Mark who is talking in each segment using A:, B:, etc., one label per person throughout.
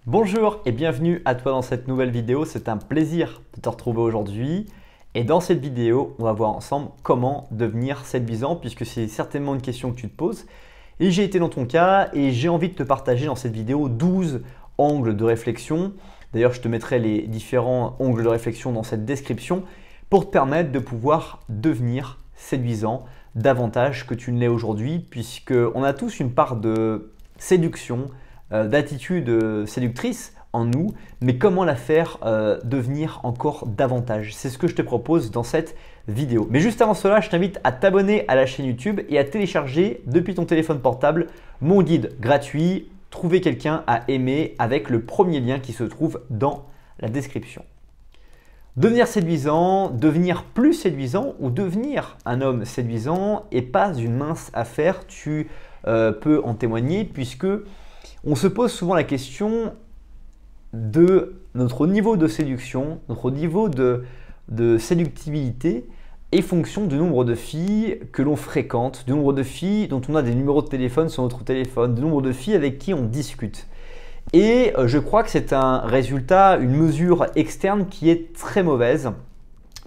A: Bonjour et bienvenue à toi dans cette nouvelle vidéo. C'est un plaisir de te retrouver aujourd'hui. Et dans cette vidéo, on va voir ensemble comment devenir séduisant puisque c'est certainement une question que tu te poses. Et j'ai été dans ton cas et j'ai envie de te partager dans cette vidéo 12 angles de réflexion. D'ailleurs, je te mettrai les différents angles de réflexion dans cette description pour te permettre de pouvoir devenir séduisant davantage que tu ne l'es aujourd'hui puisqu'on a tous une part de séduction, d'attitude séductrice en nous, mais comment la faire devenir encore davantage? C'est ce que je te propose dans cette vidéo. Mais juste avant cela, je t'invite à t'abonner à la chaîne YouTube et à télécharger depuis ton téléphone portable mon guide gratuit « Trouver quelqu'un à aimer » avec le premier lien qui se trouve dans la description. Devenir séduisant, devenir plus séduisant ou devenir un homme séduisant n'est pas une mince affaire, tu peux en témoigner puisque on se pose souvent la question de notre niveau de séduction, notre niveau de séductibilité est fonction du nombre de filles que l'on fréquente, du nombre de filles dont on a des numéros de téléphone sur notre téléphone, du nombre de filles avec qui on discute. Et je crois que c'est un résultat, une mesure externe qui est très mauvaise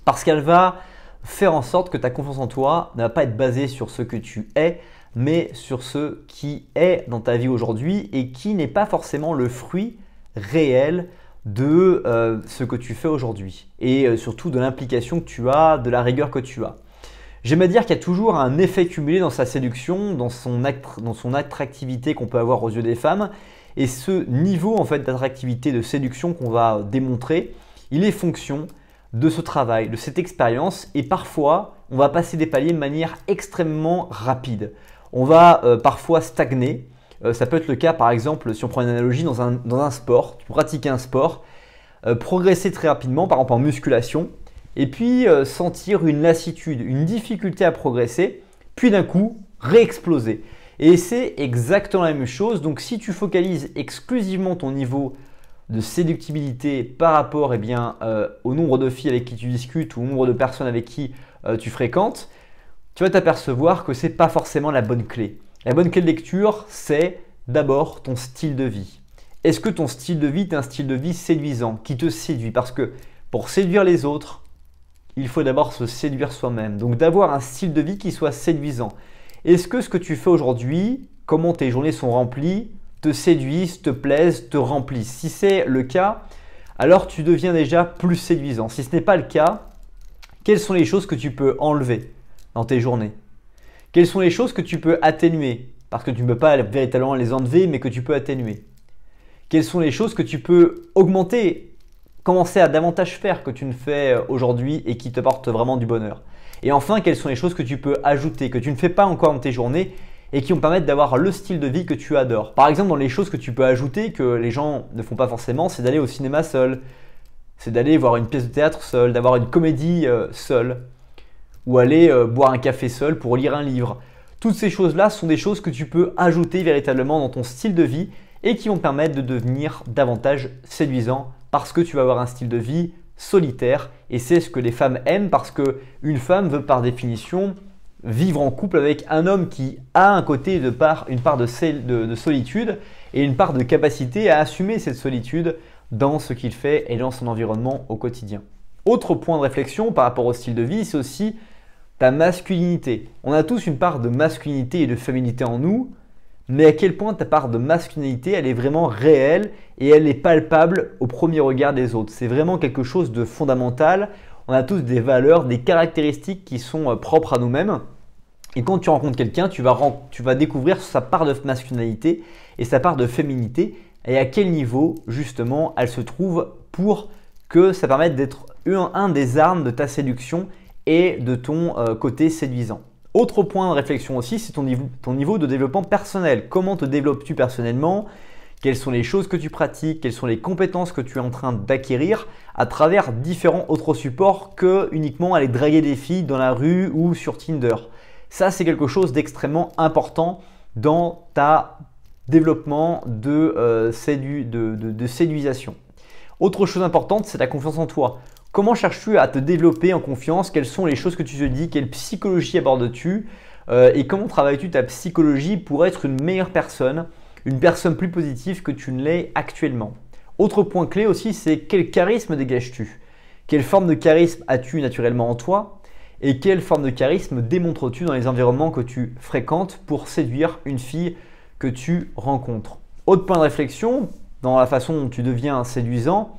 A: parce qu'elle va faire en sorte que ta confiance en toi ne va pas être basée sur ce que tu es, mais sur ce qui est dans ta vie aujourd'hui et qui n'est pas forcément le fruit réel de ce que tu fais aujourd'hui et surtout de l'implication que tu as, de la rigueur que tu as. J'aime à dire qu'il y a toujours un effet cumulé dans sa séduction, dans son attractivité qu'on peut avoir aux yeux des femmes et ce niveau en fait d'attractivité, de séduction qu'on va démontrer, il est fonction de ce travail, de cette expérience et parfois on va passer des paliers de manière extrêmement rapide. On va parfois stagner. Ça peut être le cas par exemple si on prend une analogie dans un sport, tu pratiques un sport, progresser très rapidement par exemple en musculation et puis sentir une lassitude, une difficulté à progresser, puis d'un coup réexploser. Et c'est exactement la même chose. Donc si tu focalises exclusivement ton niveau de séductibilité par rapport au nombre de filles avec qui tu discutes ou au nombre de personnes avec qui tu fréquentes, tu vas t'apercevoir que ce n'est pas forcément la bonne clé. La bonne clé de lecture, c'est d'abord ton style de vie. Est-ce que ton style de vie est un style de vie séduisant, qui te séduit? Parce que pour séduire les autres, il faut d'abord se séduire soi-même. Donc d'avoir un style de vie qui soit séduisant. Est-ce que ce que tu fais aujourd'hui, comment tes journées sont remplies, te séduisent, te plaisent, te remplissent? Si c'est le cas, alors tu deviens déjà plus séduisant. Si ce n'est pas le cas, quelles sont les choses que tu peux enlever dans tes journées? Quelles sont les choses que tu peux atténuer? Parce que tu ne peux pas véritablement les enlever, mais que tu peux atténuer. Quelles sont les choses que tu peux augmenter, commencer à davantage faire que tu ne fais aujourd'hui et qui te portent vraiment du bonheur? Et enfin, quelles sont les choses que tu peux ajouter, que tu ne fais pas encore dans tes journées et qui vont permettre d'avoir le style de vie que tu adores? Par exemple, dans les choses que tu peux ajouter que les gens ne font pas forcément, c'est d'aller au cinéma seul, c'est d'aller voir une pièce de théâtre seul, d'avoir une comédie seul, ou aller boire un café seul pour lire un livre. Toutes ces choses-là sont des choses que tu peux ajouter véritablement dans ton style de vie et qui vont te permettre de devenir davantage séduisant parce que tu vas avoir un style de vie solitaire et c'est ce que les femmes aiment parce qu'une femme veut par définition vivre en couple avec un homme qui a un côté une part de solitude et une part de capacité à assumer cette solitude dans ce qu'il fait et dans son environnement au quotidien. Autre point de réflexion par rapport au style de vie, c'est aussi ta masculinité. On a tous une part de masculinité et de féminité en nous, mais à quel point ta part de masculinité, elle est vraiment réelle et elle est palpable au premier regard des autres. C'est vraiment quelque chose de fondamental. On a tous des valeurs, des caractéristiques qui sont propres à nous-mêmes. Et quand tu rencontres quelqu'un, tu vas découvrir sa part de masculinité et sa part de féminité et à quel niveau justement elle se trouve pour que ça permette d'être un des armes de ta séduction et de ton côté séduisant. Autre point de réflexion aussi, c'est ton niveau de développement personnel. Comment te développes-tu personnellement? Quelles sont les choses que tu pratiques? Quelles sont les compétences que tu es en train d'acquérir à travers différents autres supports que uniquement aller draguer des filles dans la rue ou sur Tinder? Ça, c'est quelque chose d'extrêmement important dans ta développement de séduisation. Autre chose importante, c'est la confiance en toi. Comment cherches-tu à te développer en confiance? Quelles sont les choses que tu te dis? Quelle psychologie abordes-tu? Et comment travailles-tu ta psychologie pour être une meilleure personne, une personne plus positive que tu ne l'es actuellement? Autre point clé aussi, c'est quel charisme dégages-tu? Quelle forme de charisme as-tu naturellement en toi? Et quelle forme de charisme démontres-tu dans les environnements que tu fréquentes pour séduire une fille que tu rencontres? Autre point de réflexion dans la façon dont tu deviens séduisant,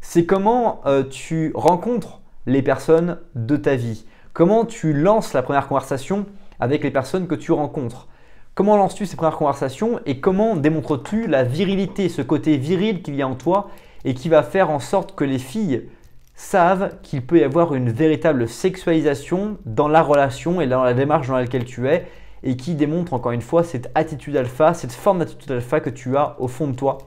A: c'est comment tu rencontres les personnes de ta vie. Comment tu lances la première conversation avec les personnes que tu rencontres. Comment lances-tu ces premières conversations et comment démontres-tu la virilité, ce côté viril qu'il y a en toi et qui va faire en sorte que les filles savent qu'il peut y avoir une véritable sexualisation dans la relation et dans la démarche dans laquelle tu es et qui démontre encore une fois cette attitude alpha, cette forme d'attitude alpha que tu as au fond de toi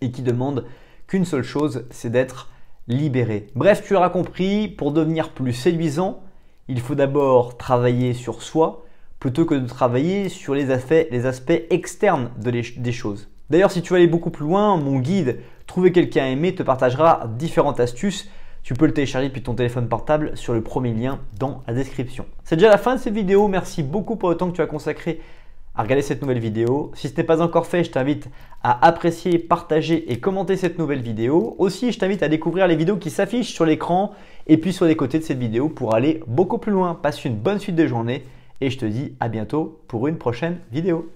A: et qui demande qu'une seule chose, c'est d'être libéré. Bref, tu l'auras compris, pour devenir plus séduisant, il faut d'abord travailler sur soi plutôt que de travailler sur les aspects externes des choses. D'ailleurs, si tu veux aller beaucoup plus loin, mon guide « Trouver quelqu'un à aimer » te partagera différentes astuces. Tu peux le télécharger depuis ton téléphone portable sur le premier lien dans la description. C'est déjà la fin de cette vidéo. Merci beaucoup pour le temps que tu as consacré à regarder cette nouvelle vidéo. Si ce n'est pas encore fait, je t'invite à apprécier, partager et commenter cette nouvelle vidéo. Aussi, je t'invite à découvrir les vidéos qui s'affichent sur l'écran et puis sur les côtés de cette vidéo pour aller beaucoup plus loin. Passe une bonne suite de journée et je te dis à bientôt pour une prochaine vidéo.